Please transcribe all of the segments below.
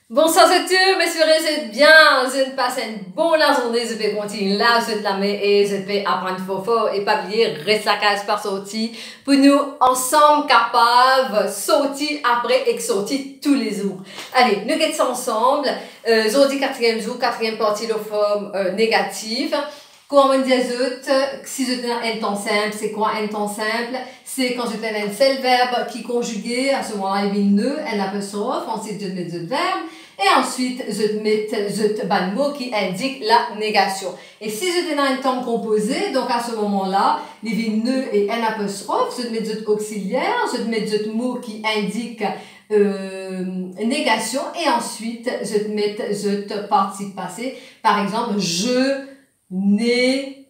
Bonsoir à tous, j'espère que vous êtes bien, je passe une bonne journée, je vais continuer là, je vais la mettre et je vais apprendre fort et pas oublier, reste la case par sortie pour nous ensemble capables sortir après et sortir tous les jours. Allez, nous sommes ensemble, aujourd'hui quatrième jour, quatrième partie de forme négative. Comment on dit si je donne un temps simple, c'est quoi un temps simple? C'est quand je donne un seul verbe qui est conjugué, à ce moment-là, il y a une nœud, un apostrophe, ensuite je mets d'autres verbes, et ensuite je mets le mot qui indique la négation. Et si je donne un temps composé, donc à ce moment-là, il y a une nœud et un apostrophe, je mets d'autres auxiliaires, je mets d'autres mots qui indiquent négation, et ensuite je mets d'autres participe passé, par exemple, je n'ai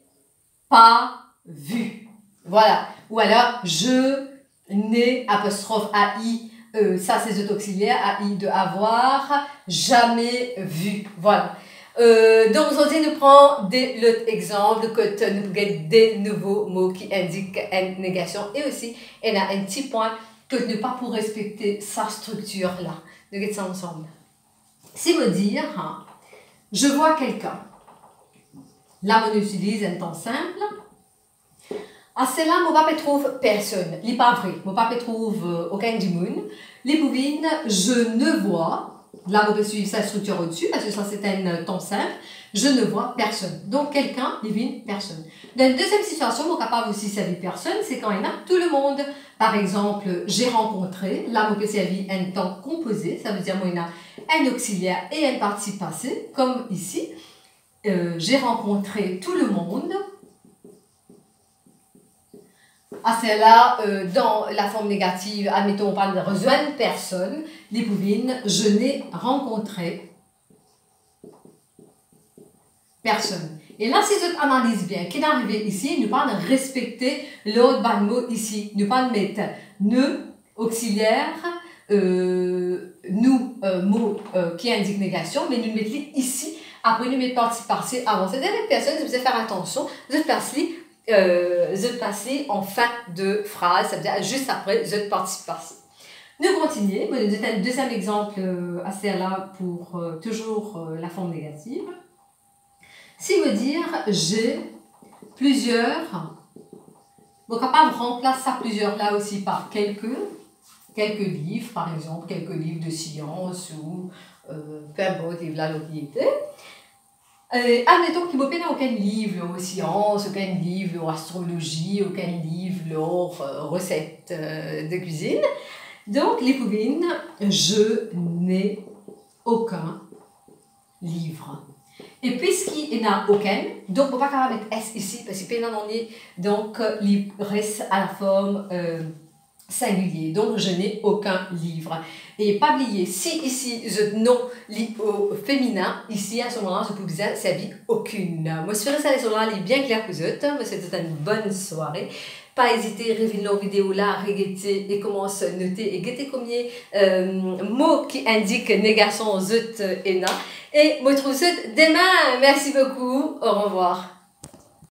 pas vu. Voilà. Ou alors, je n'ai, apostrophe AI, ça c'est cet auxiliaire, AI de avoir, jamais vu. Voilà. Donc aujourd'hui, nous prenons l'autre exemple, que nous avons des nouveaux mots qui indiquent une négation. Et aussi, il y a un petit point que ne pas pour respecter sa structure là. Nous regardons ça ensemble. Si vous dire, je vois quelqu'un. Là, on utilise un temps simple. À cela, mon papa trouve personne. Il n'est pas vrai. Mon papa trouve aucun du monde. Les bouvines, je ne vois. Là, on peut suivre sa structure au-dessus parce que ça, c'est un temps simple. Je ne vois personne. Donc, quelqu'un, divine, personne. Dans une deuxième situation, mon capable aussi servir personne, c'est quand il y a tout le monde. Par exemple, j'ai rencontré. Là, on peut servir un temps composé. Ça veut dire, moi, il y a un auxiliaire et un participe passé, comme ici. J'ai rencontré tout le monde. À celle-là, dans la forme négative, admettons, on parle de rejoindre personne, les bouvines, je n'ai rencontré personne. Et là, si je analyse bien, qui est arrivé ici, nous parlons de respecter l'autre mot ici. Nous parlons de mettre ne, auxiliaire, nous, mot qui indique négation, mais nous mettons ici. Après, nous mettons participe passé avant. C'est-à-dire que les personnes, vous devez faire attention, je passe en fin de phrase, ça veut dire juste après, je participe passé. Nous continuons. Un deuxième exemple à faire là pour toujours la forme négative. Si vous dire j'ai plusieurs, donc capable remplace ça plusieurs là aussi par quelques livres, par exemple, quelques livres de science ou peu importe, livre là l'autorité. Admettons qu'il n'y a aucun livre aux sciences, aucun livre aux astrologie, aucun livre aux recettes de cuisine. Donc, les pouvines, je n'ai aucun livre. Et puisqu'il n'y en a aucun, donc on ne peut pas mettre S ici, parce qu'il n'y en a donc il reste à la forme singulier. Donc, je n'ai aucun livre. Et pas oublier, si ici, je non lis au féminin, ici, à ce moment-là, je peux vous servir aucune. Moi, je ferai ça, les là est bien clair pour vous. Moi, c'était une bonne soirée. Pas hésiter à revenir nos vidéos là, regarder et commence à noter et guetter combien mots qui indiquent négation aux autres et na. Et moi, je trouve ça demain. Merci beaucoup. Au revoir.